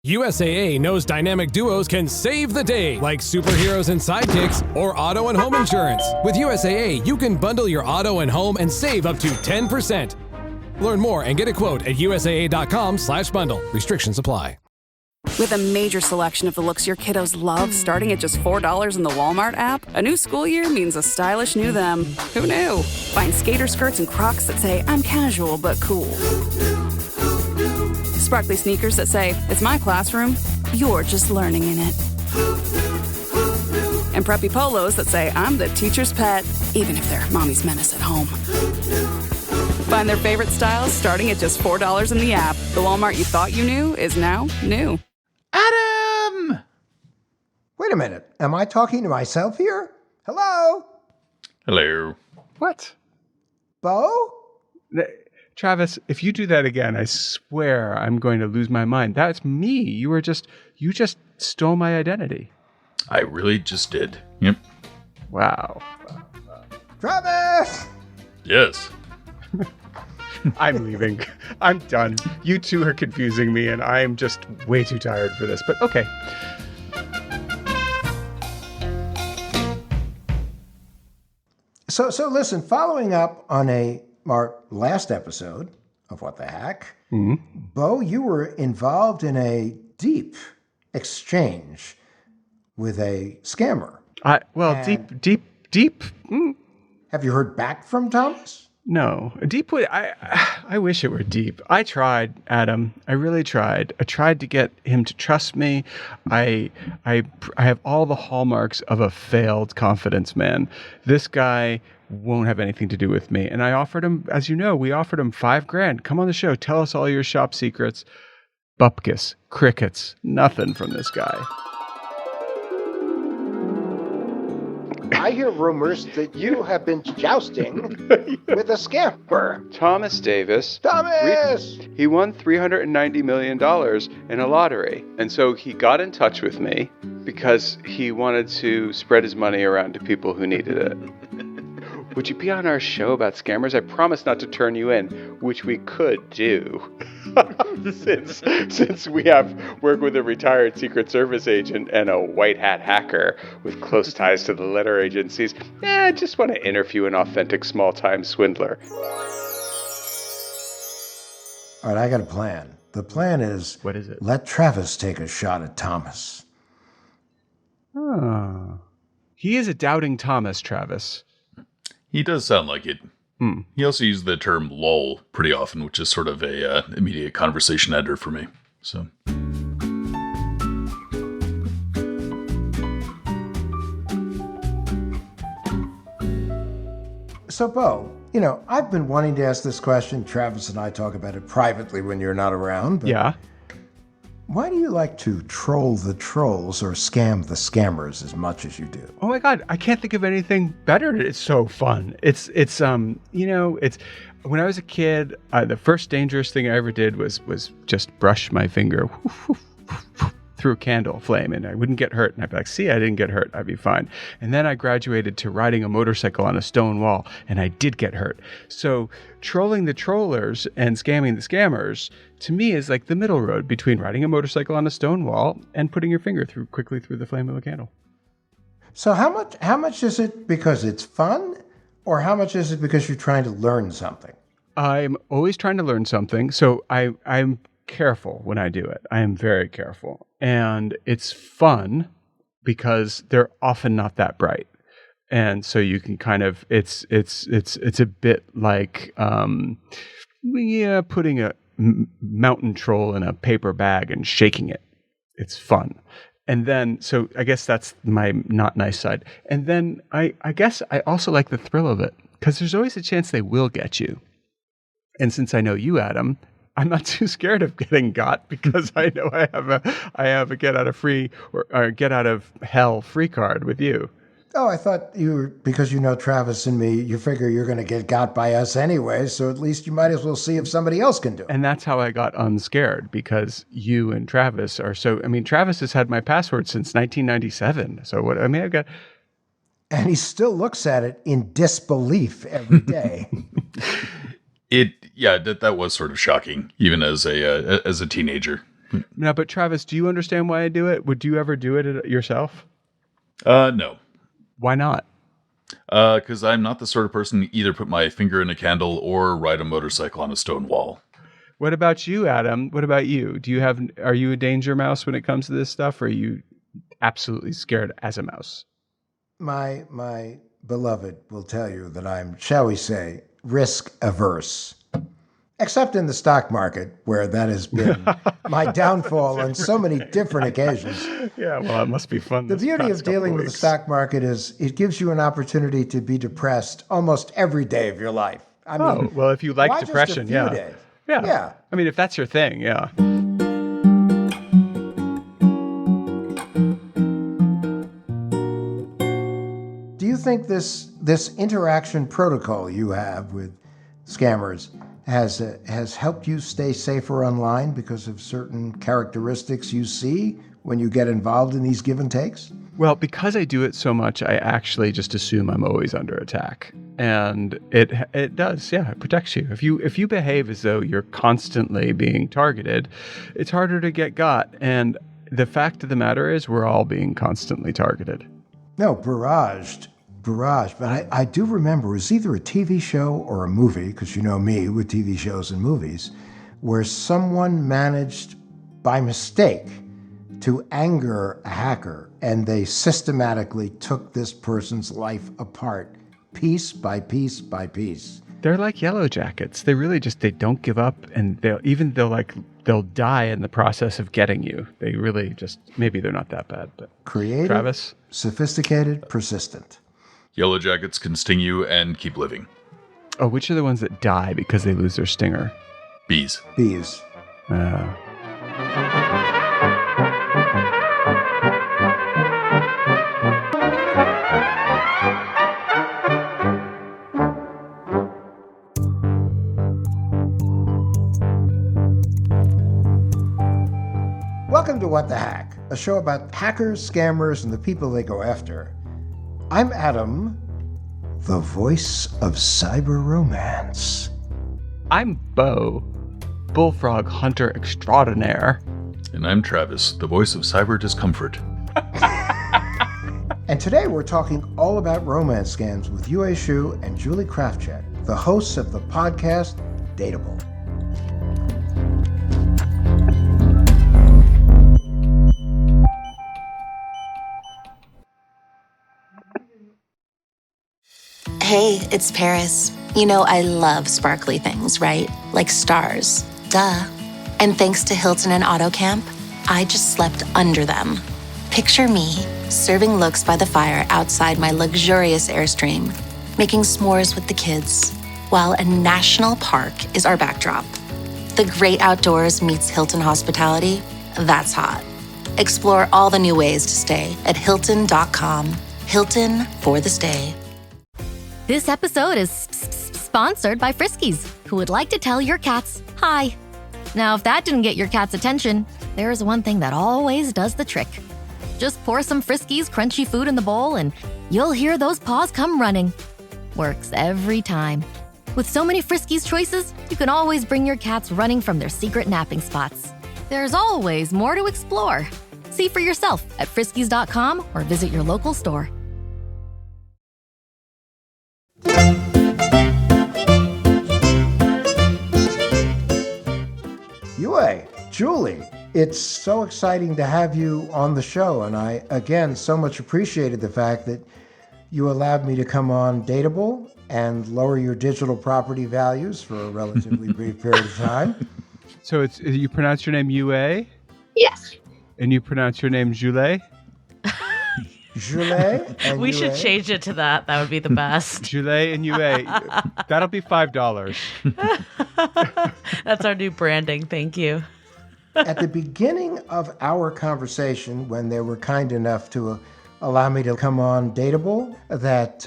USAA knows dynamic duos can save the day, like superheroes and sidekicks or auto and home insurance. With USAA, you can bundle your auto and home and save up to 10%. Learn more and get a quote at usaa.com/bundle. Restrictions apply. With a major selection of the looks your kiddos love, starting at just $4 in the Walmart app, a new school year means a stylish new them. Who knew? Find skater skirts and Crocs that say, I'm casual but cool. Sparkly sneakers that say, it's my classroom, you're just learning in it. And preppy polos that say, I'm the teacher's pet, even if they're mommy's menace at home. Find their favorite styles starting at just $4 in the app. The Walmart you thought you knew is now new. Adam! Wait a minute. Am I talking to myself here? Hello? Hello. What? Beau? Travis, if you do that again, I swear I'm going to lose my mind. That's me. You just stole my identity. I really just did. Yep. Wow. Travis! Yes. I'm leaving. I'm done. You two are confusing me, and I'm just way too tired for this, but okay. So listen, following up on our last episode of What the Hack, Beau, you were involved in a deep exchange with a scammer. Deep. Have you heard back from Thomas? No, deep. I wish it were deep. I tried, Adam. I really tried. I tried to get him to trust me. I have all the hallmarks of a failed confidence man. This guy won't have anything to do with me. And I offered him, as you know, we offered him $5,000. Come on the show. Tell us all your shop secrets. Bupkis, crickets, nothing from this guy. I hear rumors that you have been jousting with a scammer. Thomas Davis. Thomas! He won $390 million in a lottery. And so he got in touch with me because he wanted to spread his money around to people who needed it. Would you be on our show about scammers? I promise not to turn you in, which we could do. since we have work with a retired Secret Service agent and a white hat hacker with close ties to the letter agencies. I just want to interview an authentic small-time swindler. All right, I got a plan. The plan is... What is it? Let Travis take a shot at Thomas. Oh. He is a doubting Thomas, Travis. He does sound like it. He also used the term lol pretty often, which is sort of a immediate conversation ender for me. So Beau, I've been wanting to ask this question. Travis and I talk about it privately when you're not around. But yeah. Why do you like to troll the trolls or scam the scammers as much as you do? Oh my God, I can't think of anything better. It's so fun. It's when I was a kid, the first dangerous thing I ever did was just brush my finger through a candle flame and I wouldn't get hurt. And I'd be like, see, I didn't get hurt. I'd be fine. And then I graduated to riding a motorcycle on a stone wall and I did get hurt. So trolling the trollers and scamming the scammers to me is like the middle road between riding a motorcycle on a stone wall and putting your finger quickly through the flame of a candle. So how much is it because it's fun or how much is it because you're trying to learn something? I'm always trying to learn something. So I'm careful when I do it. I am very careful. And it's fun because they're often not that bright. And so you can kind of, it's a bit like, putting a mountain troll in a paper bag and shaking it. It's fun. And then, so I guess that's my not nice side. And then I guess I also like the thrill of it because there's always a chance they will get you. And since I know you, Adam, I'm not too scared of getting got because I know I have a get out of free or get out of hell free card with you. Oh, I thought because you know Travis and me, you figure you're going to get got by us anyway, so at least you might as well see if somebody else can do it. And that's how I got unscared because you and Travis are so, Travis has had my password since 1997. So I've got. And he still looks at it in disbelief every day. that was sort of shocking, even as a teenager. Now, but Travis, do you understand why I do it? Would you ever do it yourself? No. Why not? Because I'm not the sort of person to either put my finger in a candle or ride a motorcycle on a stone wall. What about you, Adam? What about you? Are you a danger mouse when it comes to this stuff, or are you absolutely scared as a mouse? My beloved will tell you that I'm, shall we say, risk averse. Except in the stock market, where that has been my downfall on so many different occasions. Yeah, well, it must be fun. The beauty of dealing with the stock market is it gives you an opportunity to be depressed almost every day of your life. I mean, well, if you like why depression, just a few days? Yeah. I mean, if that's your thing, yeah. Do you think this interaction protocol you have with scammers has helped you stay safer online because of certain characteristics you see when you get involved in these give and takes? Well, because I do it so much, I actually just assume I'm always under attack. And it does, yeah, it protects you. If you behave as though you're constantly being targeted, it's harder to get got. And the fact of the matter is we're all being constantly targeted. No, barraged. But I do remember it was either a TV show or a movie, because you know me with TV shows and movies, where someone managed by mistake to anger a hacker, and they systematically took this person's life apart, piece by piece by piece. They're like yellow jackets. They really they don't give up, and they'll die in the process of getting you. They really maybe they're not that bad, but creative, Travis? Sophisticated, persistent. Yellow jackets can sting you and keep living. Oh, which are the ones that die because they lose their stinger? Bees. Welcome to What the Hack, a show about hackers, scammers, and the people they go after. I'm Adam, the voice of cyber romance. I'm Beau, bullfrog hunter extraordinaire. And I'm Travis, the voice of cyber discomfort. And today we're talking all about romance scams with Yue Xu and Julie Kraftcheck, the hosts of the podcast Dateable. Hey, it's Paris. You know I love sparkly things, right? Like stars. Duh. And thanks to Hilton and AutoCamp, I just slept under them. Picture me, serving looks by the fire outside my luxurious Airstream, making s'mores with the kids, while a national park is our backdrop. The great outdoors meets Hilton hospitality. That's hot. Explore all the new ways to stay at Hilton.com. Hilton for the stay. This episode is sponsored by Friskies, who would like to tell your cats hi. Now, if that didn't get your cat's attention, there is one thing that always does the trick. Just pour some Friskies crunchy food in the bowl and you'll hear those paws come running. Works every time. With so many Friskies choices, you can always bring your cats running from their secret napping spots. There's always more to explore. See for yourself at friskies.com or visit your local store. Yue, Julie, it's so exciting to have you on the show, and I, again, so much appreciated the fact that you allowed me to come on Dateable and lower your digital property values for a relatively brief period of time. So you pronounce your name Yue? Yes. And you pronounce your name Julie? Julie? We should change it to that. That would be the best. Julie and Yue. That'll be $5. That's our new branding. Thank you. At the beginning of our conversation, when they were kind enough to allow me to come on Dateable, that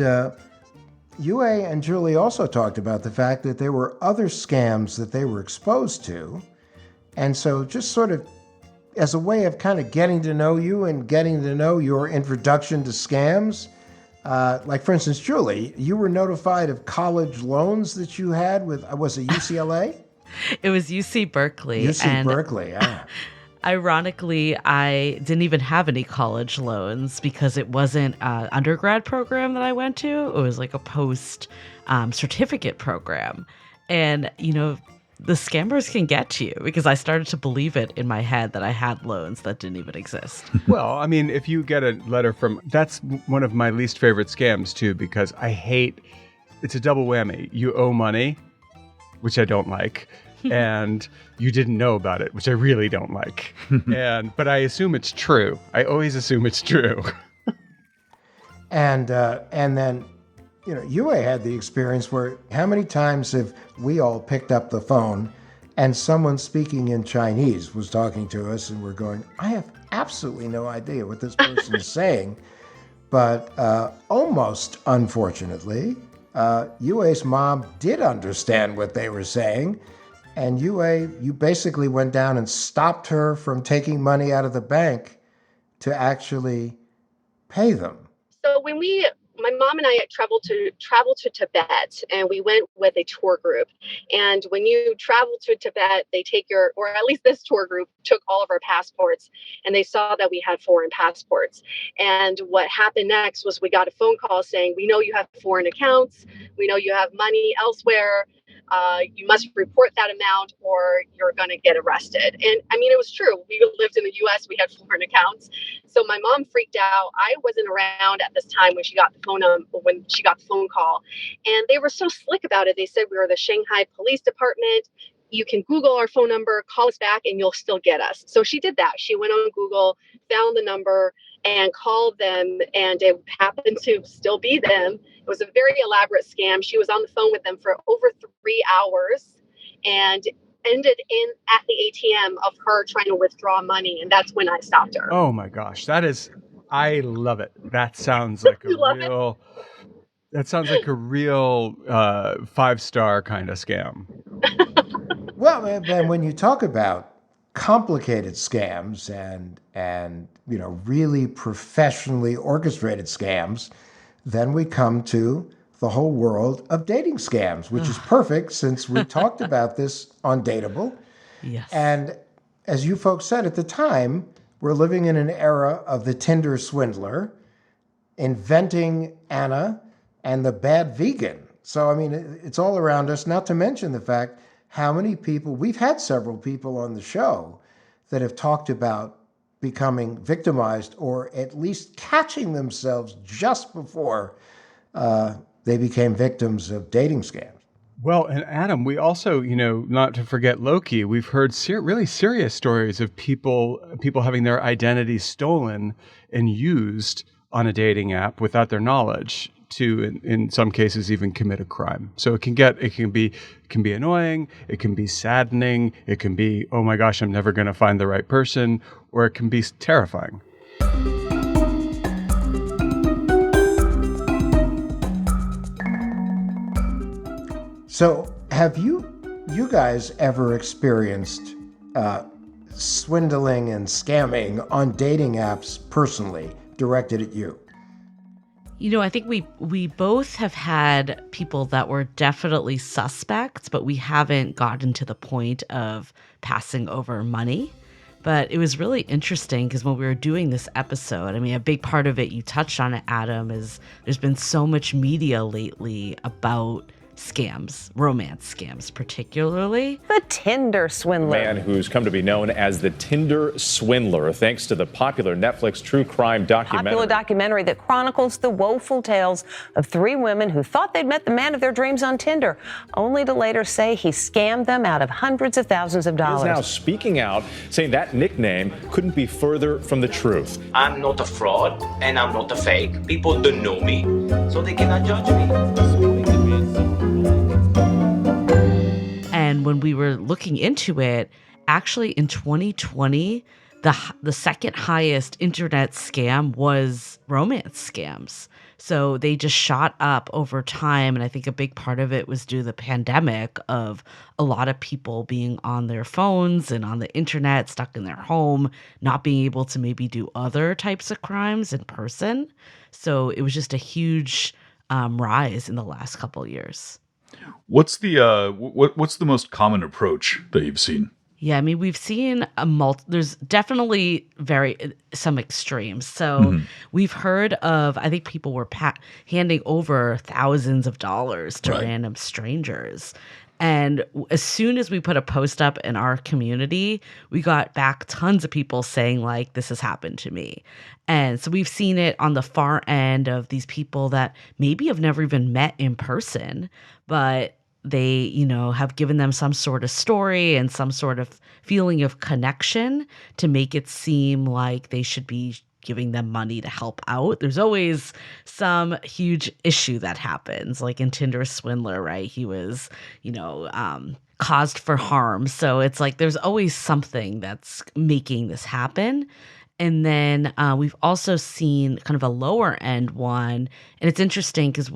Yue and Julie also talked about the fact that there were other scams that they were exposed to. And so just sort of as a way of kind of getting to know you and getting to know your introduction to scams, like for instance, Julie, you were notified of college loans that you had with, was it UCLA? It was UC Berkeley. UC Berkeley, yeah. Ironically, I didn't even have any college loans because it wasn't an undergrad program that I went to. It was like a post certificate program. And, the scammers can get you because I started to believe it in my head that I had loans that didn't even exist. Well, I mean, if you get a letter that's one of my least favorite scams too, because it's a double whammy. You owe money, which I don't like, and you didn't know about it, which I really don't like. But I assume it's true. I always assume it's true. And then, UA had the experience where how many times have we all picked up the phone and someone speaking in Chinese was talking to us and we're going, I have absolutely no idea what this person is saying. But almost unfortunately, UA's mom did understand what they were saying. And you basically went down and stopped her from taking money out of the bank to actually pay them. So my mom and I traveled to Tibet, and we went with a tour group. And when you travel to Tibet, they take or at least this tour group took all of our passports, and they saw that we had foreign passports. And what happened next was we got a phone call saying, we know you have foreign accounts. We know you have money elsewhere. You must report that amount or you're going to get arrested. And I mean, it was true. We lived in the US, we had foreign accounts. So my mom freaked out. I wasn't around at this time when she got the phone call. And they were so slick about it. They said we were the Shanghai Police Department. You can Google our phone number, call us back, and you'll still get us. So she did that. She went on Google, found the number, and called them, and it happened to still be them. It was a very elaborate scam. She was on the phone with them for over 3 hours and ended at the ATM of her trying to withdraw money, and that's when I stopped her. Oh my gosh, I love it. That sounds like that sounds like a real 5-star kind of scam. Well, and when you talk about complicated scams and really professionally orchestrated scams, then we come to the whole world of dating scams, which is perfect since we talked about this on Dateable. Yes. And as you folks said at the time, we're living in an era of the Tinder Swindler, inventing Anna and the bad vegan. So, I mean, it's all around us, not to mention the fact how many people, we've had several people on the show that have talked about becoming victimized or at least catching themselves just before they became victims of dating scams. Well, and Adam, we also, not to forget Loki, we've heard really serious stories of people having their identity stolen and used on a dating app without their knowledge to, in some cases, even commit a crime. So it can be annoying, it can be saddening, it can be, oh my gosh, I'm never going to find the right person, or it can be terrifying. So have you guys ever experienced swindling and scamming on dating apps personally, directed at you? I think we both have had people that were definitely suspects, but we haven't gotten to the point of passing over money. But it was really interesting because when we were doing this episode, I mean, a big part of it, you touched on it, Adam, is there's been so much media lately about scams, romance scams particularly. The Tinder Swindler. Man who's come to be known as the Tinder Swindler thanks to the popular Netflix true crime documentary. Popular documentary that chronicles the woeful tales of 3 women who thought they'd met the man of their dreams on Tinder, only to later say he scammed them out of hundreds of thousands of dollars. He's now speaking out, saying that nickname couldn't be further from the truth. I'm not a fraud and I'm not a fake. People don't know me, so they cannot judge me. And when we were looking into it, actually in 2020, the second highest internet scam was romance scams. So they just shot up over time. And I think a big part of it was due to the pandemic of a lot of people being on their phones and on the internet, stuck in their home, not being able to maybe do other types of crimes in person. So it was just a huge rise in the last couple of years. What's the most common approach that you've seen? Yeah, I mean, we've seen there's definitely some extremes. So we've heard of, I think people were handing over thousands of dollars to random strangers. And as soon as we put a post up in our community, we got back tons of people saying, like, this has happened to me. And so we've seen it on the far end of these people that maybe have never even met in person, but they, have given them some sort of story and some sort of feeling of connection to make it seem like they should be giving them money to help out. There's always some huge issue that happens, like in Tinder Swindler, right? He was, caused for harm. So it's like there's always something that's making this happen. And then we've also seen kind of a lower end one. And it's interesting because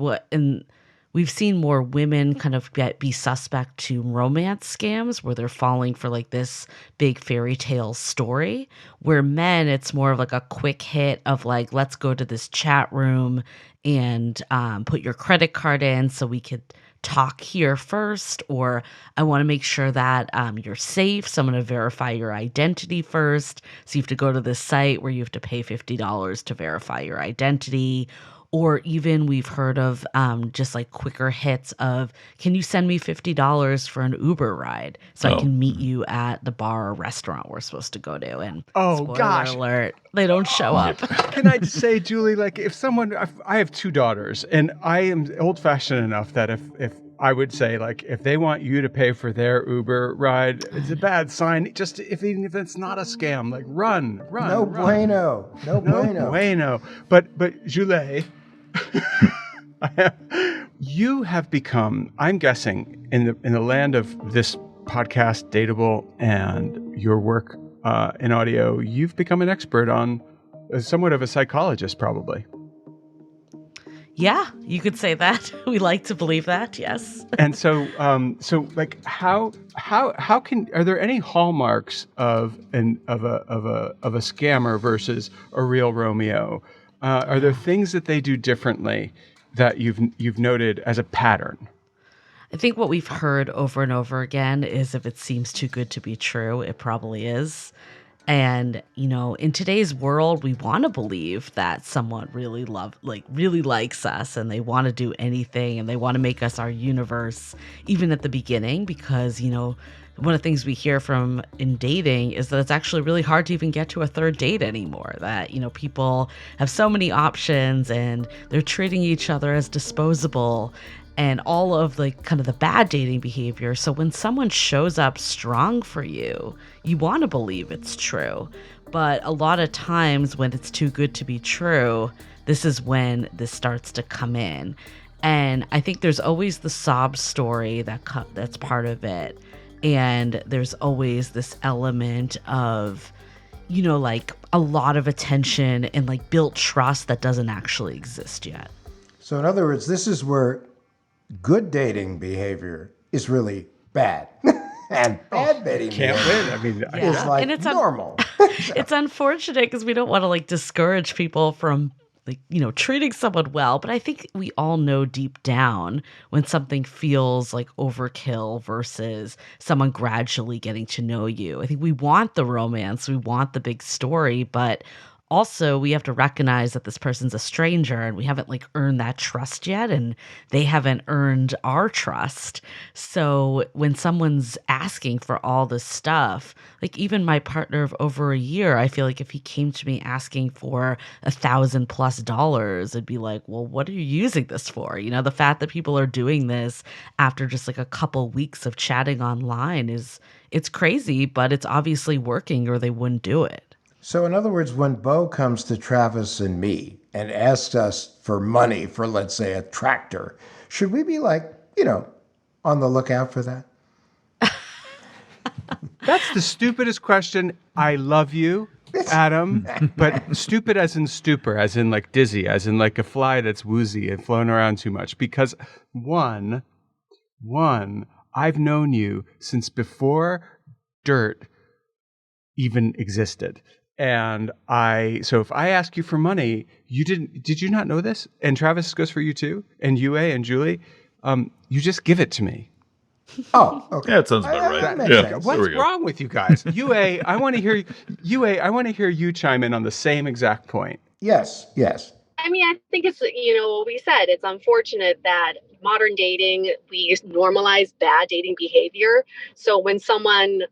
we've seen more women kind of be suspect to romance scams where they're falling for like this big fairy tale story, where men, it's more of like a quick hit of like, let's go to this chat room and put your credit card in so we could talk here first, or I want to make sure that you're safe, so I'm going to verify your identity first. So you have to go to this site where you have to pay $50 to verify your identity. Or even we've heard of just like quicker hits of, can you send me $50 for an Uber ride so I can meet you at the bar or restaurant we're supposed to go to? And spoiler alert, they don't show up. Can I just say, Julie, like if I have 2 daughters and I am old fashioned enough that if I would say, like, if they want you to pay for their Uber ride, it's a bad sign. Just even if it's not a scam, like run. No bueno. No bueno. But Julie, you have become, I'm guessing, in the land of this podcast, Dateable, and your work in audio, you've become an expert on, somewhat of a psychologist, probably. Yeah, you could say that. We like to believe that, yes. And so like how are there any hallmarks of a scammer versus a real Romeo? Are there things that they do differently that you've noted as a pattern? I think what we've heard over and over again is if it seems too good to be true, it probably is. And, in today's world, we want to believe that someone really likes us and they want to do anything and they want to make us our universe, even at the beginning, because, one of the things we hear from in dating is that it's actually really hard to even get to a third date anymore, that, people have so many options and they're treating each other as disposable and all of like kind of the bad dating behavior. So when someone shows up strong for you, you want to believe it's true. But a lot of times when it's too good to be true, this is when this starts to come in. And I think there's always the sob story that's part of it. And there's always this element of, like a lot of attention and like built trust that doesn't actually exist yet. So in other words, this is where good dating behavior is really bad. And bad dating behavior is like and it's normal. It's unfortunate because we don't want to like discourage people from treating someone well. But I think we all know deep down when something feels like overkill versus someone gradually getting to know you. I think we want the romance, we want the big story, but also, we have to recognize that this person's a stranger and we haven't earned that trust yet, and they haven't earned our trust. So when someone's asking for all this stuff, even my partner of over a year, I feel like if he came to me asking for $1,000+ it'd be like, well, what are you using this for? The fact that people are doing this after just a couple weeks of chatting online it's crazy, but it's obviously working or they wouldn't do it. So in other words, when Beau comes to Travis and me and asks us for money for, let's say, a tractor, should we be on the lookout for that? That's the stupidest question. I love you, Adam, but stupid as in stupor, as in dizzy, as in a fly that's woozy and flown around too much. Because one, I've known you since before dirt even existed. And so if I ask you for money, did you not know this? And Travis goes for you too, and Yue and Julie, you just give it to me. Oh, okay. Yeah, it sounds about right. That makes Yeah, sense. What's wrong with you guys? UA, I want to hear you chime in on the same exact point. Yes. I mean, I think it's, what we said. It's unfortunate that modern dating, we normalize bad dating behavior. So when someone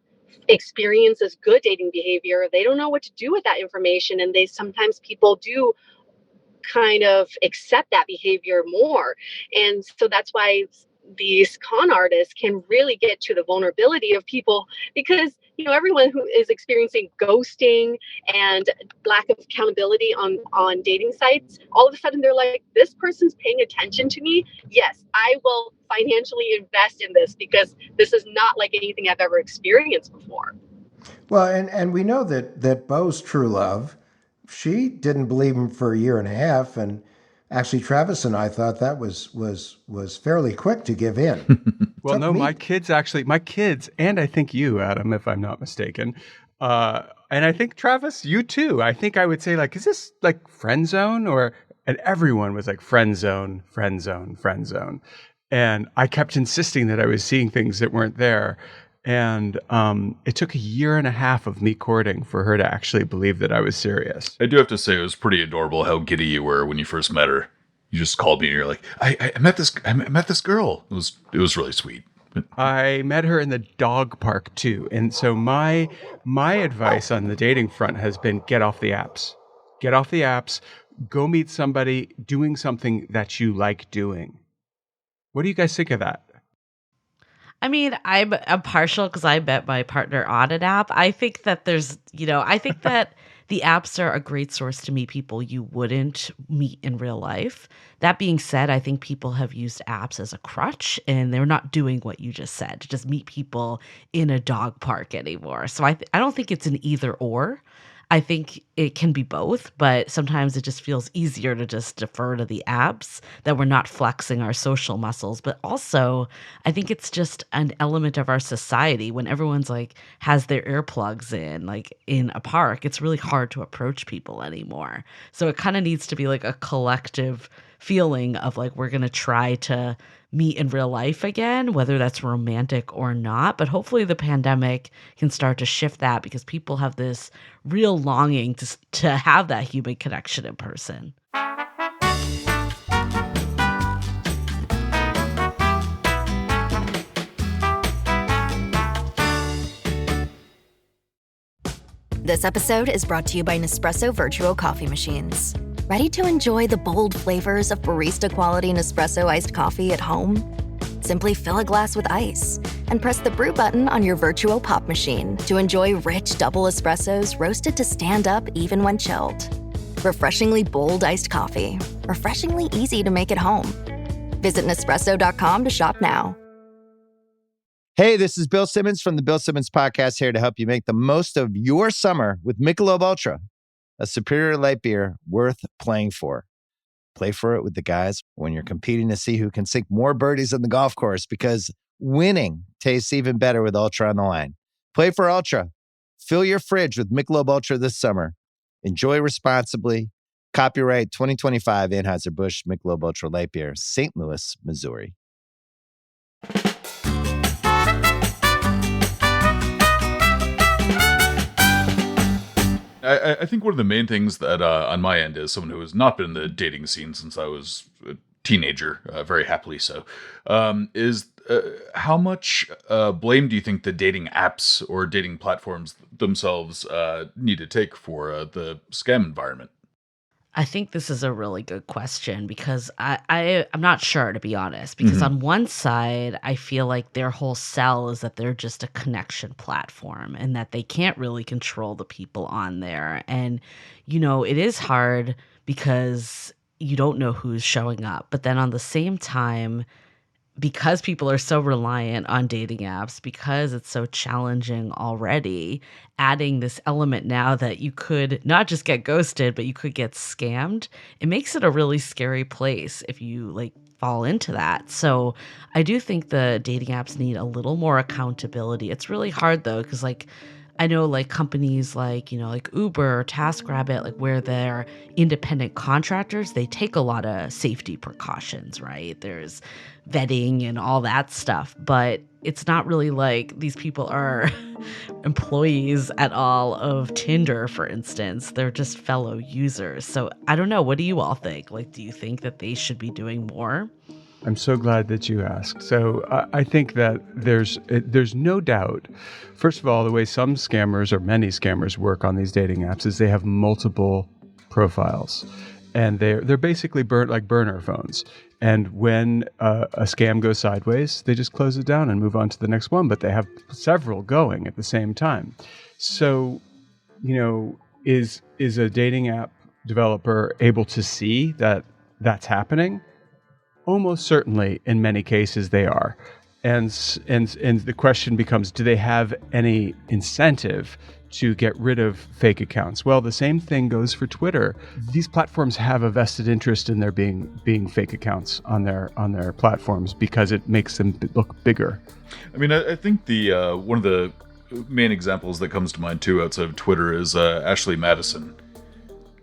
experiences good dating behavior, they don't know what to do with that information. And sometimes people do kind of accept that behavior more. And so that's why these con artists can really get to the vulnerability of people, because everyone who is experiencing ghosting and lack of accountability on dating sites, all of a sudden they're like, this person's paying attention to me. Yes, I will financially invest in this because this is not like anything I've ever experienced before. Well, and we know that Beau's true love, she didn't believe him for a year and a half, and actually Travis and I thought that was fairly quick to give in. Well, no, my kids, and I think you, Adam, if I'm not mistaken, and I think Travis, you too. I think I would say, like, is this like friend zone? And everyone was like friend zone, friend zone, friend zone. And I kept insisting that I was seeing things that weren't there. And it took a year and a half of me courting for her to actually believe that I was serious. I do have to say it was pretty adorable how giddy you were when you first met her. You just called me and you're like, I met this girl. It was really sweet. I met her in the dog park too. And so my advice on the dating front has been get off the apps. Get off the apps. Go meet somebody doing something that you like doing. What do you guys think of that? I mean, I'm partial because I met my partner on an app. I think that I think that the apps are a great source to meet people you wouldn't meet in real life. That being said, I think people have used apps as a crutch, and they're not doing what you just said, to just meet people in a dog park anymore. So I don't think it's an either or. I think it can be both, but sometimes it just feels easier to just defer to the apps, that we're not flexing our social muscles. But also, I think it's just an element of our society. When everyone's like has their earplugs in, like in a park, it's really hard to approach people anymore. So it kind of needs to be like a collective feeling of like, we're going to try to meet in real life again, whether that's romantic or not. But hopefully the pandemic can start to shift that, because people have this real longing to have that human connection in person. This episode is brought to you by Nespresso Virtual Coffee Machines. Ready to enjoy the bold flavors of barista-quality Nespresso iced coffee at home? Simply fill a glass with ice and press the brew button on your virtual pop machine to enjoy rich double espressos roasted to stand up even when chilled. Refreshingly bold iced coffee. Refreshingly easy to make at home. Visit Nespresso.com to shop now. Hey, this is Bill Simmons from the Bill Simmons Podcast, here to help you make the most of your summer with Michelob Ultra, a superior light beer worth playing for. Play for it with the guys when you're competing to see who can sink more birdies on the golf course, because winning tastes even better with Ultra on the line. Play for Ultra. Fill your fridge with Michelob Ultra this summer. Enjoy responsibly. Copyright 2025 Anheuser-Busch Michelob Ultra Light Beer, St. Louis, Missouri. I think one of the main things that on my end, as someone who has not been in the dating scene since I was a teenager, very happily so, is how much blame do you think the dating apps or dating platforms themselves need to take for the scam environment? I think this is a really good question, because I'm not sure, to be honest, because on one side, I feel like their whole sell is that they're just a connection platform and that they can't really control the people on there. And, it is hard because you don't know who's showing up. But then on the same time, because people are so reliant on dating apps, because it's so challenging already, adding this element now that you could not just get ghosted, but you could get scammed, it makes it a really scary place if you fall into that. So I do think the dating apps need a little more accountability. It's really hard though, because I know like companies like, like Uber or TaskRabbit, like where they're independent contractors, they take a lot of safety precautions, right? There's vetting and all that stuff, but it's not really like these people are employees at all of Tinder, for instance. They're just fellow users. So I don't know. What do you all think? Like, do you think that they should be doing more? I'm so glad that you asked. So I think that there's no doubt. First of all, the way some scammers or many scammers work on these dating apps is they have multiple profiles, and they're basically burner phones. And when a scam goes sideways, they just close it down and move on to the next one. But they have several going at the same time. So, is a dating app developer able to see that that's happening? Almost certainly, in many cases, they are. And the question becomes, do they have any incentive to get rid of fake accounts? Well, the same thing goes for Twitter. These platforms have a vested interest in there being fake accounts on their platforms because it makes them look bigger. I mean, I think the one of the main examples that comes to mind too outside of Twitter is Ashley Madison,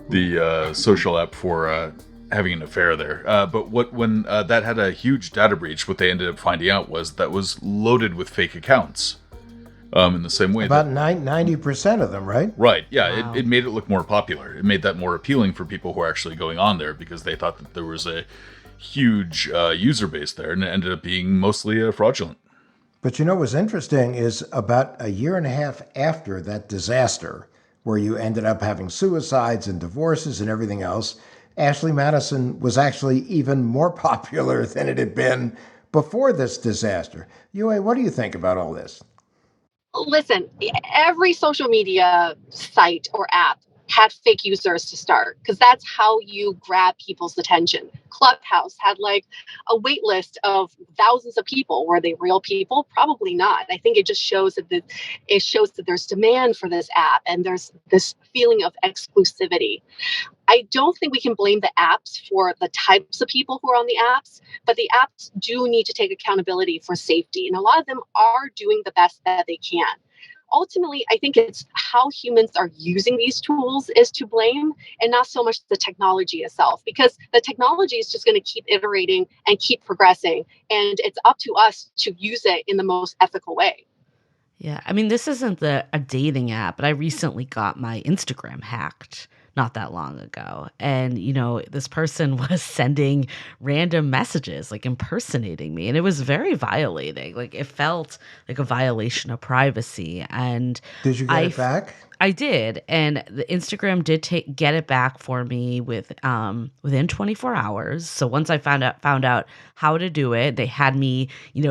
the social app for having an affair there. But when that had a huge data breach, what they ended up finding out was that was loaded with fake accounts. In the same way, about 90% of them, right? Right. Yeah. Wow. It made it look more popular. It made that more appealing for people who are actually going on there because they thought that there was a huge user base there, and it ended up being mostly fraudulent. But what's interesting is about a year and a half after that disaster, where you ended up having suicides and divorces and everything else, Ashley Madison was actually even more popular than it had been before this disaster. Yue, what do you think about all this? Listen, every social media site or app had fake users to start because that's how you grab people's attention. Clubhouse had like a wait list of thousands of people. Were they real people? Probably not. I think it just shows that there's demand for this app and there's this feeling of exclusivity. I don't think we can blame the apps for the types of people who are on the apps, but the apps do need to take accountability for safety. And a lot of them are doing the best that they can. Ultimately, I think it's how humans are using these tools is to blame and not so much the technology itself, because the technology is just going to keep iterating and keep progressing. And it's up to us to use it in the most ethical way. Yeah, I mean, this isn't a dating app, but I recently got my Instagram hacked not that long ago. And, this person was sending random messages, like impersonating me. And it was very violating. Like it felt like a violation of privacy. And did you get it back? I did. And the Instagram did get it back for me within 24 hours. So once I found out how to do it, they had me,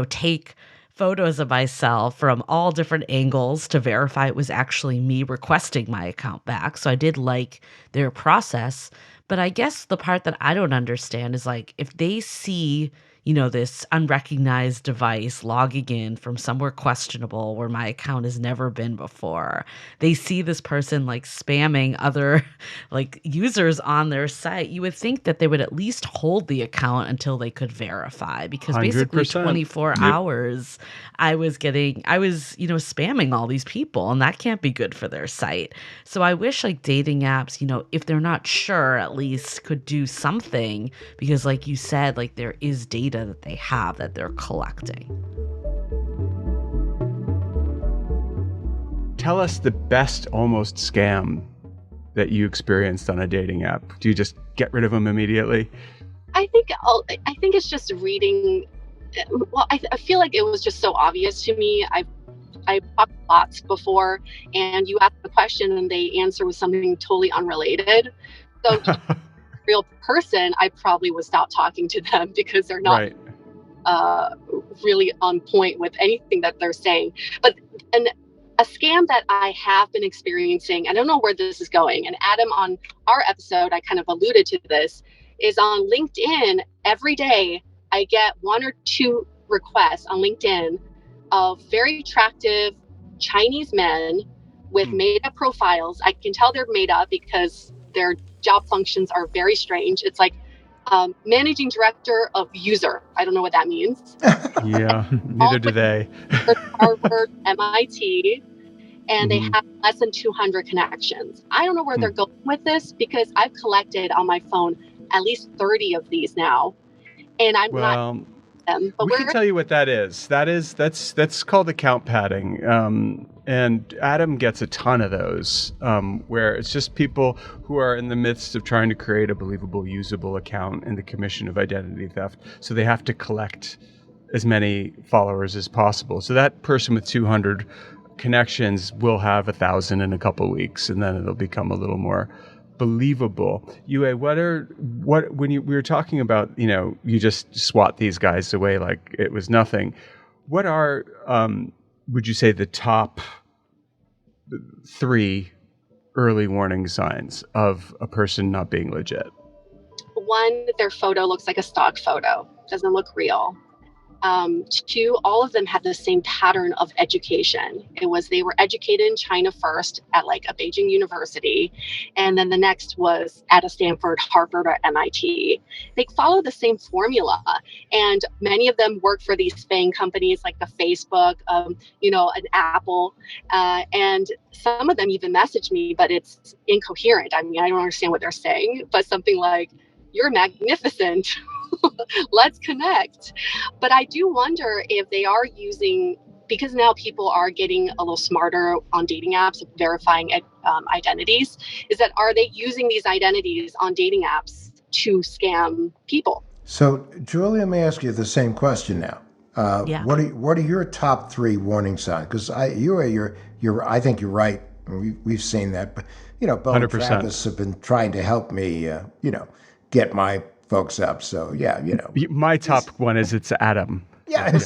take photos of myself from all different angles to verify it was actually me requesting my account back. So I did like their process. But I guess the part that I don't understand is like if they see, this unrecognized device logging in from somewhere questionable where my account has never been before, they see this person like spamming other like users on their site, you would think that they would at least hold the account until they could verify, because basically 24 hours I was spamming all these people, and that can't be good for their site. So I wish like dating apps, if they're not sure, at least could do something, because like you said, like there is data that they have that they're collecting. Tell us the best almost scam that you experienced on a dating app. Do you just get rid of them immediately? I think it's just reading. Well, I feel like it was just so obvious to me. I talked lots before, and you ask the question and they answer with something totally unrelated. So real person, I probably would stop talking to them because they're not really on point with anything that they're saying. But a scam that I have been experiencing, I don't know where this is going, and Adam, on our episode, I kind of alluded to this, is on LinkedIn. Every day I get 1 or 2 requests on LinkedIn of very attractive Chinese men with made-up profiles. I can tell they're made up because their job functions are very strange. It's like managing director of user. I don't know what that means. Yeah, neither do they. Harvard, MIT. and they have less than 200 connections. I don't know where they're going with this because I've collected on my phone at least 30 of these now, and I'm not them. But we can tell you what that is. That's called account padding. And Adam gets a ton of those, where it's just people who are in the midst of trying to create a believable, usable account in the commission of identity theft. So they have to collect as many followers as possible. So that person with 200 connections will have 1,000 in a couple of weeks, and then it'll become a little more believable. Yue, when we were talking about, you just swat these guys away like it was nothing. What are, would you say, the top 3 early warning signs of a person not being legit? 1, their photo looks like a stock photo, doesn't look real. 2, all of them had the same pattern of education. They were educated in China first at like a Beijing university, and then the next was at a Stanford, Harvard, or MIT. They follow the same formula, and many of them work for these FANG companies like the Facebook, an Apple, and some of them even message me, but it's incoherent. I mean, I don't understand what they're saying, but something like, "You're magnificent. Let's connect." But I do wonder if they are using, because now people are getting a little smarter on dating apps, verifying identities, are they using these identities on dating apps to scam people? So, Julia, let me ask you the same question now. What are your top 3 warning signs? Because I think you're right. We've seen that, but Beau and Travis have been trying to help me, get my folks up. So my top one is it's Adam. Yeah.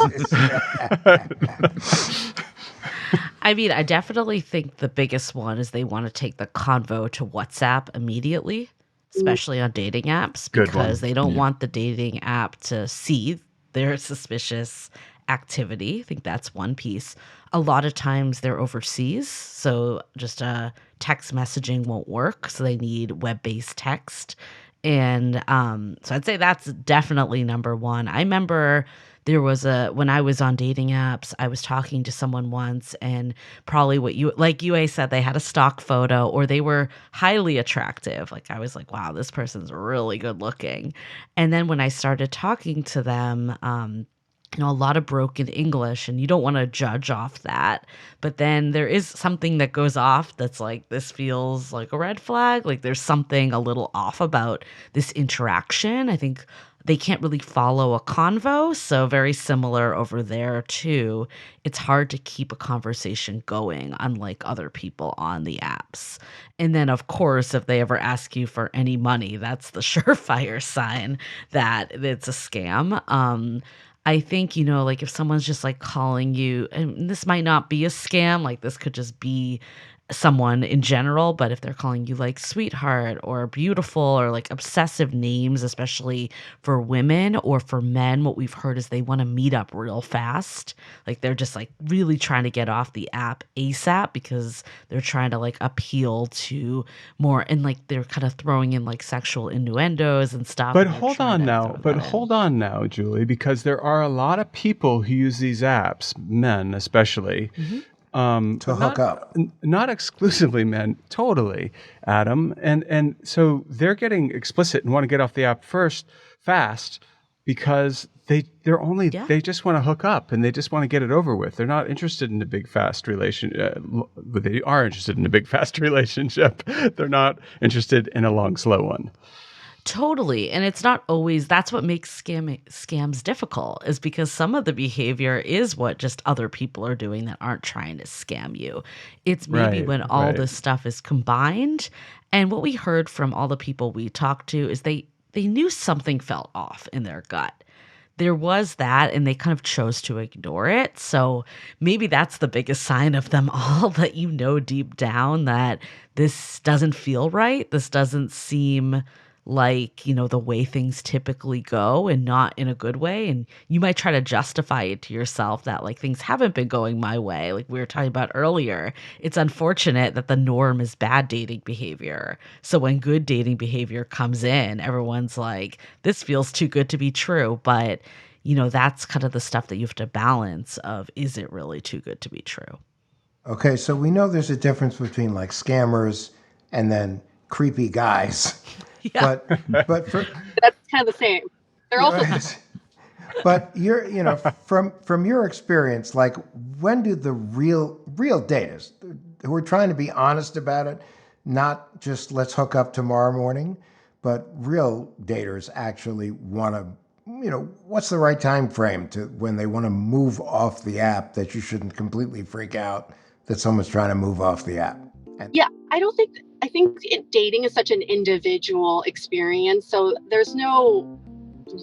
I mean, I definitely think the biggest one is they want to take the convo to WhatsApp immediately, especially on dating apps, because they don't want the dating app to see their suspicious activity. I think that's one piece. A lot of times they're overseas, so just text messaging won't work. So they need web-based text. And so I'd say that's definitely number 1. I remember there was when I was on dating apps, I was talking to someone once, and probably like Yue said, they had a stock photo or they were highly attractive. Like I was like, wow, this person's really good looking. And then when I started talking to them, a lot of broken English, and you don't want to judge off that. But then there is something that goes off that's like, this feels like a red flag. Like there's something a little off about this interaction. I think they can't really follow a convo. So very similar over there too. It's hard to keep a conversation going, unlike other people on the apps. And then of course, if they ever ask you for any money, that's the surefire sign that it's a scam. I think, like if someone's just like calling you, and this might not be a scam, like this could just be someone in general, but if they're calling you like sweetheart or beautiful or like obsessive names, especially for women or for men, what we've heard is they want to meet up real fast. Like they're just like really trying to get off the app ASAP because they're trying to like appeal to more, and like they're kind of throwing in like sexual innuendos and stuff. But hold on now, Julie, because there are a lot of people who use these apps, men especially, to hook up. Not exclusively men, totally, Adam. And so they're getting explicit and want to get off the app fast because they just want to hook up and they just want to get it over with. They're not interested in a big fast relationship. They are interested in a big fast relationship. They're not interested in a long slow one. Totally. And it's not always, that's what makes scams difficult, is because some of the behavior is what just other people are doing that aren't trying to scam you. It's maybe when all this stuff is combined. And what we heard from all the people we talked to is they knew something felt off in their gut. There was that, and they kind of chose to ignore it. So maybe that's the biggest sign of them all, that deep down that this doesn't feel right. This doesn't seem like, the way things typically go, and not in a good way. And you might try to justify it to yourself that like things haven't been going my way. Like we were talking about earlier, it's unfortunate that the norm is bad dating behavior. So when good dating behavior comes in, everyone's like, this feels too good to be true. But, that's kind of the stuff that you have to balance of, is it really too good to be true? Okay, so we know there's a difference between like scammers and then creepy guys. Yeah. But for That's kind of the same. They're also but from your experience, like when do the real daters who are trying to be honest about it, not just let's hook up tomorrow morning, but real daters actually want to, what's the right time frame to when they want to move off the app, that you shouldn't completely freak out that someone's trying to move off the app? Yeah, I think dating is such an individual experience. So there's no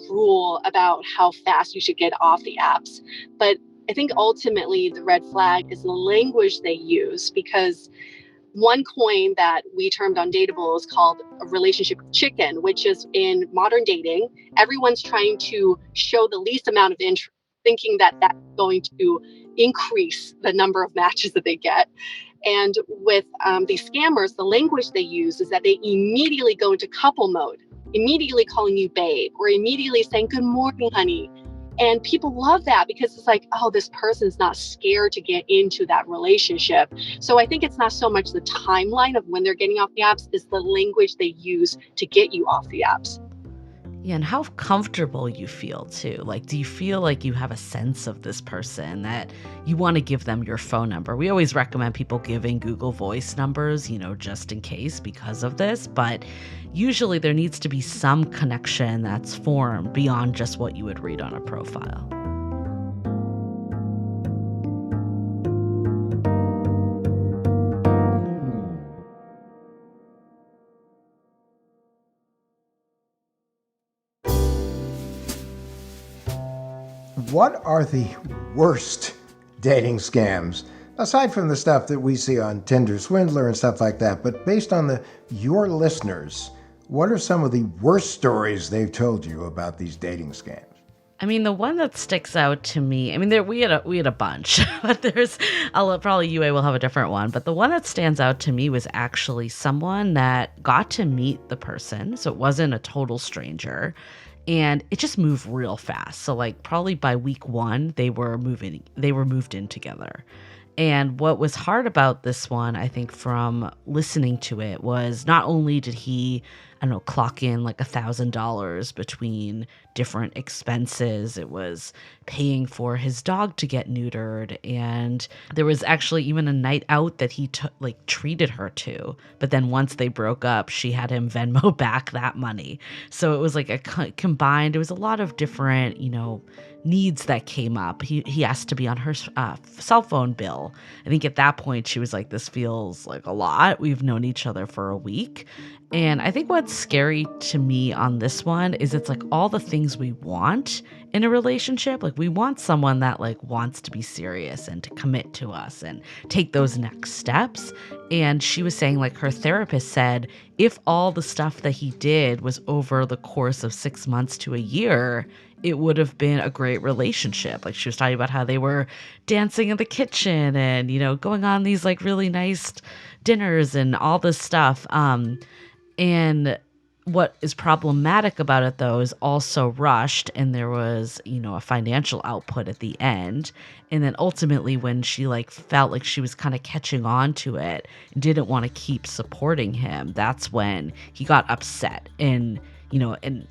rule about how fast you should get off the apps. But I think ultimately the red flag is the language they use, because one coin that we termed undateable is called a relationship chicken, which is in modern dating, everyone's trying to show the least amount of interest, thinking that that's going to increase the number of matches that they get. And with these scammers, the language they use is that they immediately go into couple mode, immediately calling you babe, or immediately saying, good morning, honey. And people love that because it's like, oh, this person's not scared to get into that relationship. So I think it's not so much the timeline of when they're getting off the apps, it's the language they use to get you off the apps. Yeah, and how comfortable you feel too. Like, do you feel like you have a sense of this person, that you want to give them your phone number? We always recommend people giving Google Voice numbers, just in case because of this. But usually there needs to be some connection that's formed beyond just what you would read on a profile. What are the worst dating scams, aside from the stuff that we see on Tinder Swindler and stuff like that? But based on your listeners, what are some of the worst stories they've told you about these dating scams? I mean, the one that sticks out to me, I mean, we had a bunch, but probably UA will have a different one. But the one that stands out to me was actually someone that got to meet the person. So it wasn't a total stranger. And it just moved real fast. So like probably by week 1, they were moved in together. And what was hard about this one, I think, from listening to it, was not only did he, clock in like $1,000 between different expenses. It was paying for his dog to get neutered. And there was actually even a night out that he treated her to. But then once they broke up, she had him Venmo back that money. So it was like a combined, it was a lot of different, needs that came up. He asked to be on her cell phone bill. I think at that point she was like, this feels like a lot. We've known each other for a week. And I think what's scary to me on this one is it's like all the things we want in a relationship. Like we want someone that like wants to be serious and to commit to us and take those next steps. And she was saying, like, her therapist said, if all the stuff that he did was over the course of 6 months to a year, it would have been a great relationship. Like she was talking about how they were dancing in the kitchen and, going on these like really nice dinners and all this stuff. And what is problematic about it, though, is also rushed, and there was, a financial output at the end. And then ultimately, when she felt like she was kind of catching on to it and didn't want to keep supporting him, that's when he got upset. And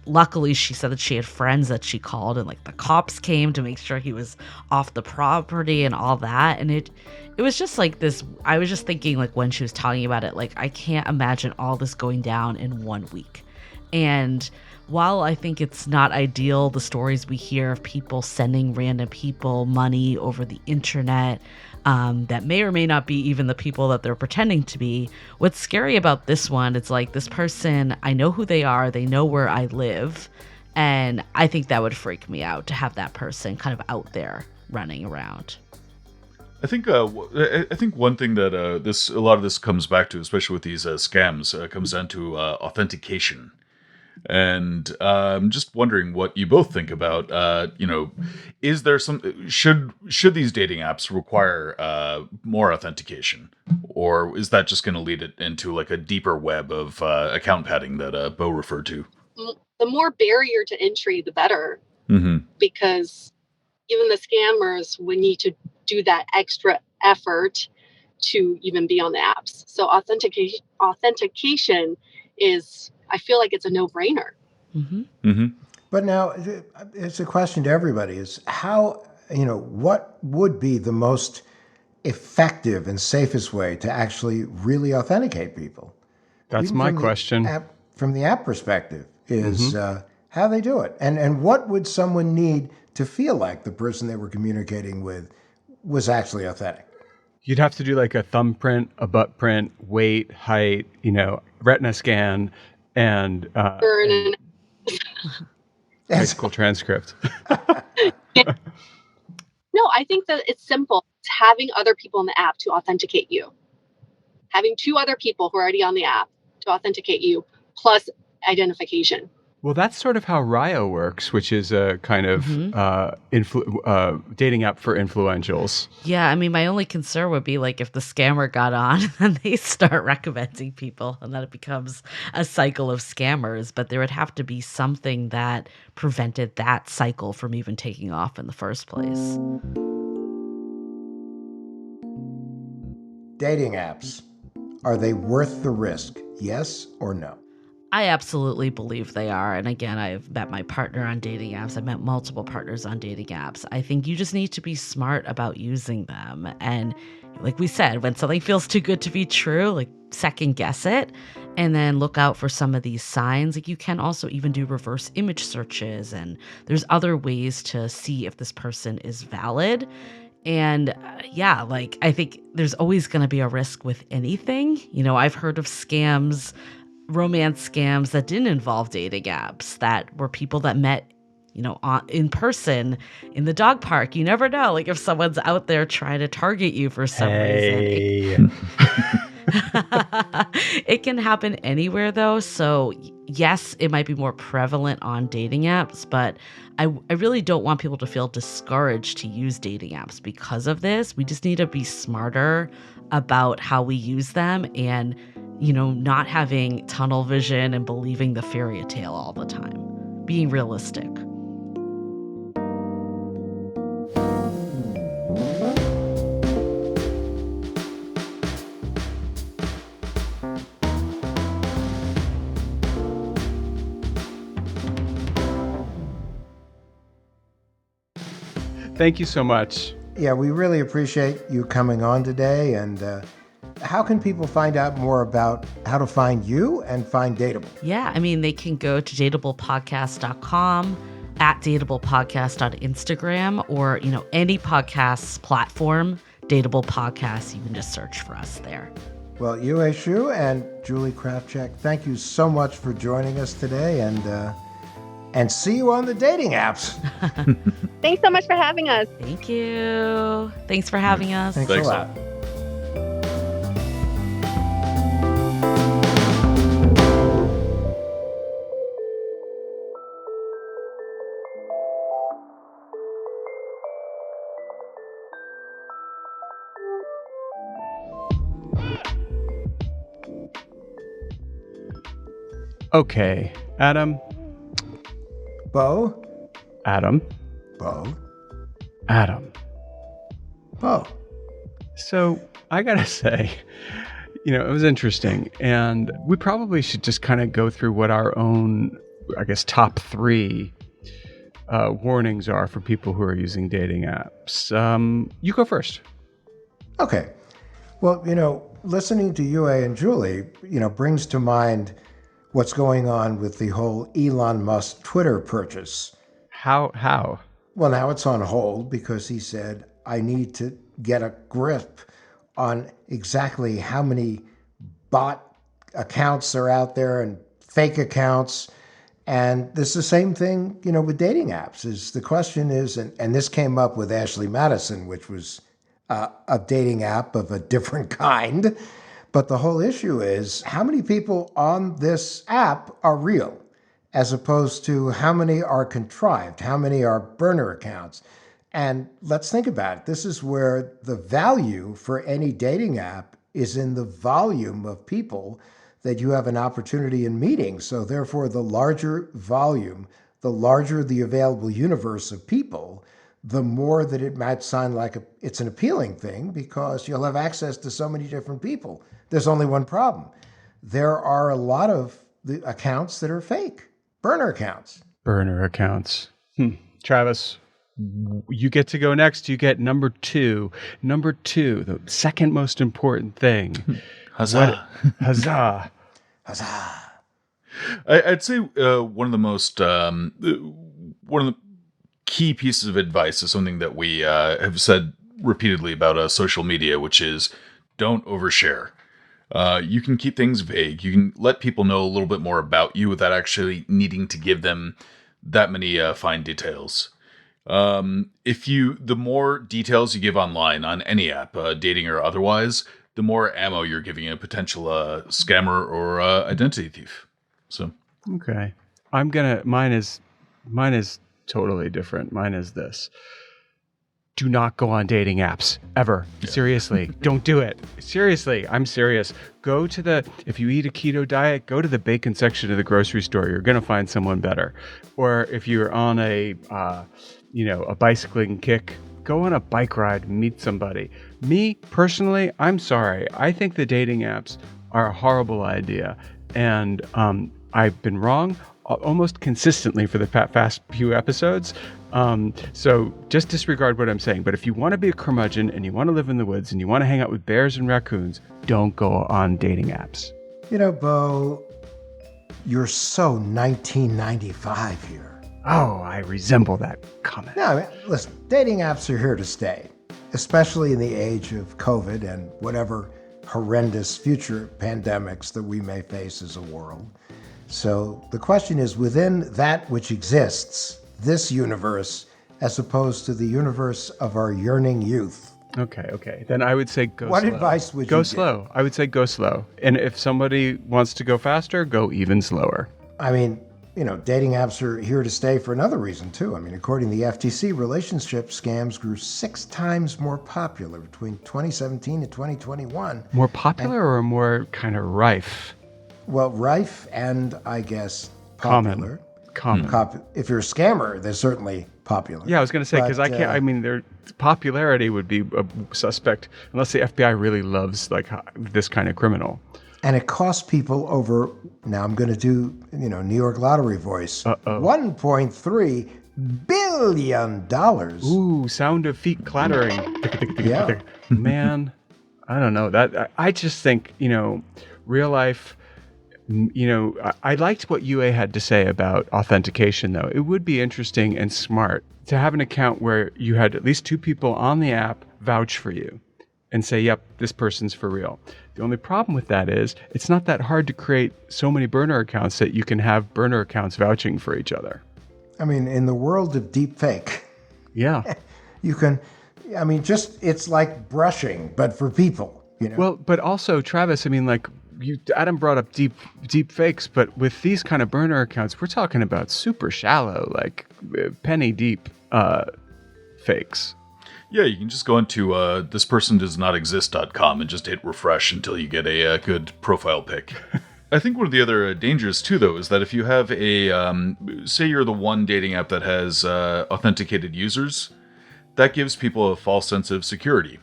luckily she said that she had friends that she called, and the cops came to make sure he was off the property and all that. And it was just like this. I was just thinking, when she was talking about it, I can't imagine all this going down in 1 week. And while I think it's not ideal, the stories we hear of people sending random people money over the internet, that may or may not be even the people that they're pretending to be. What's scary about this one, it's like this person, I know who they are, they know where I live, and I think that would freak me out to have that person kind of out there running around. I think one thing that a lot of this comes back to, especially with these scams, comes down to authentication. And I'm just wondering what you both think about, is there should these dating apps require more authentication, or is that just going to lead it into a deeper web of account padding that Beau referred to? The more barrier to entry, the better, because even the scammers would need to do that extra effort to even be on the apps. So authentication is, I feel like it's a no-brainer. But now it's a question to everybody: is how, what would be the most effective and safest way to actually really authenticate people? That's Even my from the question. From the app perspective, is how they do it, and what would someone need to feel like the person they were communicating with was actually authentic? You'd have to do like a thumbprint, a butt print, weight, height, retina scan, and high school transcript. No, I think that it's simple. It's having other people in the app to authenticate you. Having 2 other people who are already on the app to authenticate you, plus identification. Well, that's sort of how Ryo works, which is a kind of dating app for influentials. Yeah, I mean, my only concern would be like if the scammer got on and they start recommending people and then it becomes a cycle of scammers, but there would have to be something that prevented that cycle from even taking off in the first place. Dating apps, are they worth the risk? Yes or no? I absolutely believe they are. And again, I've met my partner on dating apps. I've met multiple partners on dating apps. I think you just need to be smart about using them. And like we said, when something feels too good to be true, like second guess it and then look out for some of these signs. Like you can also even do reverse image searches, and there's other ways to see if this person is valid. And like I think there's always going to be a risk with anything. I've heard of scams, romance scams that didn't involve dating apps, that were people that met, in person in the dog park. You never know, like if someone's out there trying to target you for some reason. It can happen anywhere though. So yes, it might be more prevalent on dating apps, but I really don't want people to feel discouraged to use dating apps because of this. We just need to be smarter about how we use them and, not having tunnel vision and believing the fairy tale all the time. Being realistic. Thank you so much. Yeah, we really appreciate you coming on today. And how can people find out more about how to find you and find Dateable? Yeah, I mean, they can go to dateablepodcast.com, at dateablepodcast on Instagram, or, any podcast platform, Dateable Podcast. You can just search for us there. Well, Yue Xu and Julie Krafchick, thank you so much for joining us today, and see you on the dating apps. Thanks so much for having us. Thank you. Thanks for having us. Thanks a lot. Okay, Adam. Beau. Adam. Beau. Adam. Beau. So I gotta say, it was interesting, and we probably should just kind of go through what our own, I guess, top 3 warnings are for people who are using dating apps. You go first. Okay. Well, listening to Yue and Julie, brings to mind what's going on with the whole Elon Musk Twitter purchase. How? Well, now it's on hold because he said, I need to get a grip on exactly how many bot accounts are out there and fake accounts. And this is the same thing, with dating apps. Is the question is, and this came up with Ashley Madison, which was a dating app of a different kind. But the whole issue is how many people on this app are real, as opposed to how many are contrived, how many are burner accounts. And let's think about it. This is where the value for any dating app is in the volume of people that you have an opportunity in meeting. So therefore, the larger volume, the larger the available universe of people, the more that it might sound like it's an appealing thing because you'll have access to so many different people. There's only one problem. There are a lot of the accounts that are fake. Burner accounts. Burner accounts. Travis, you get to go next. You get number two. Number two, the second most important thing. Huzzah. Huzzah. Huzzah. I'd say one of the key pieces of advice is something that we have said repeatedly about social media, which is don't overshare. You can keep things vague. You can let people know a little bit more about you without actually needing to give them that many fine details. The more details you give online on any app, dating or otherwise, the more ammo you're giving a potential scammer or identity thief. So okay, mine is totally different. Mine is this. Do not go on dating apps ever. Yeah. Seriously, don't do it. Seriously, I'm serious. If you eat a keto diet, go to the bacon section of the grocery store. You're going to find someone better. Or if you're on a bicycling kick, go on a bike ride and meet somebody. Me, personally, I'm sorry. I think the dating apps are a horrible idea. And I've been wrong almost consistently for the past few episodes. So just disregard what I'm saying. But if you want to be a curmudgeon and you want to live in the woods and you want to hang out with bears and raccoons, don't go on dating apps. Beau, you're so 1995 here. Oh, I resemble that comment. No, listen, dating apps are here to stay, especially in the age of COVID and whatever horrendous future pandemics that we may face as a world. So the question is, within that which exists, this universe, as opposed to the universe of our yearning youth. Okay. Then I would say go slow. What advice would you give? Go give? slow. I would say go slow. And if somebody wants to go faster, go even slower. I mean, dating apps are here to stay for another reason, too. I mean, according to the FTC, relationship scams grew 6 times more popular between 2017 and 2021. More popular or more kind of rife? Well, rife and, I guess, popular. Common. If you're a scammer, they're certainly popular. Yeah, I was going to say, because their popularity would be a suspect unless the FBI really loves this kind of criminal. And it costs people over, now I'm going to do, New York lottery voice, $1.3 billion. Ooh, sound of feet clattering. Yeah. Man, I don't know. I just think, real life... I liked what UA had to say about authentication, though. It would be interesting and smart to have an account where you had at least 2 people on the app vouch for you and say, yep, this person's for real. The only problem with that is it's not that hard to create so many burner accounts that you can have burner accounts vouching for each other. I mean, in the world of deep fake. Yeah. You can, it's like brushing, but for people, Well, but also, Travis, Adam brought up deep fakes, but with these kind of burner accounts, we're talking about super shallow, like penny deep fakes. Yeah, you can just go into thispersondoesnotexist.com and just hit refresh until you get a good profile pic. I think one of the other dangers too, though, is that if you have say you're the one dating app that has authenticated users, that gives people a false sense of security.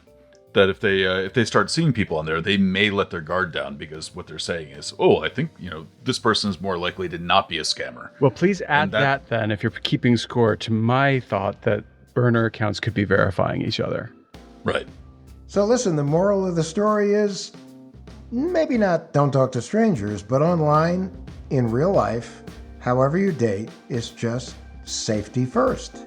That if they start seeing people on there, they may let their guard down because what they're saying is, I think, this person is more likely to not be a scammer. Well, please add that then, if you're keeping score, to my thought that burner accounts could be verifying each other. Right. So listen, the moral of the story is maybe not don't talk to strangers, but online, in real life, however you date, is just safety first.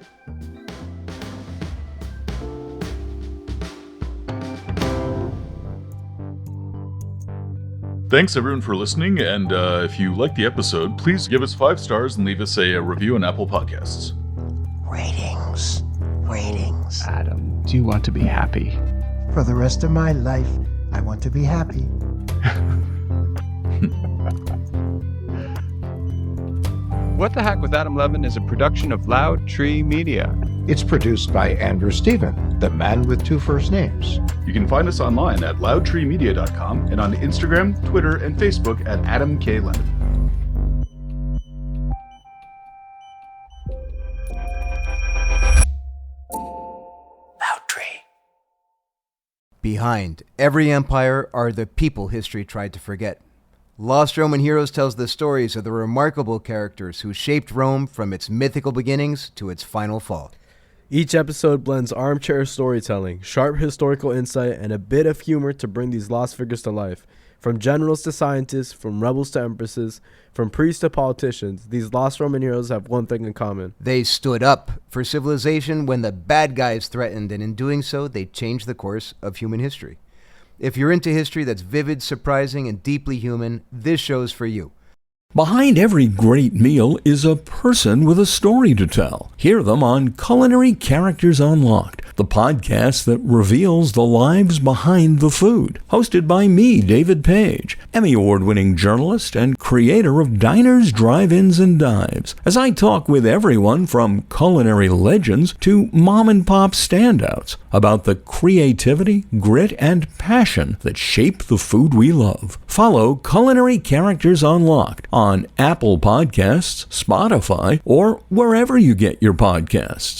Thanks everyone for listening, and if you liked the episode, please give us 5 stars and leave us a review on Apple Podcasts. Ratings. Adam, do you want to be happy? For the rest of my life, I want to be happy. What the Heck with Adam Levin is a production of Loud Tree Media. It's produced by Andrew Stephen, the man with 2 first names. You can find us online at loudtreemedia.com and on Instagram, Twitter, and Facebook at Adam K. Levin. behind every empire are the people history tried to forget. Lost Roman Heroes tells the stories of the remarkable characters who shaped Rome from its mythical beginnings to its final fall. Each episode blends armchair storytelling, sharp historical insight, and a bit of humor to bring these lost figures to life. From generals to scientists, from rebels to empresses, from priests to politicians, these lost Roman heroes have one thing in common. They stood up for civilization when the bad guys threatened, and in doing so, they changed the course of human history. If you're into history that's vivid, surprising, and deeply human, this show's for you. Behind every great meal is a person with a story to tell. Hear them on Culinary Characters Unlocked, the podcast that reveals the lives behind the food. Hosted by me, David Page, Emmy Award-winning journalist and creator of Diners, Drive-Ins, and Dives, as I talk with everyone from culinary legends to mom-and-pop standouts about the creativity, grit, and passion that shape the food we love. Follow Culinary Characters Unlocked on Apple Podcasts, Spotify, or wherever you get your podcasts.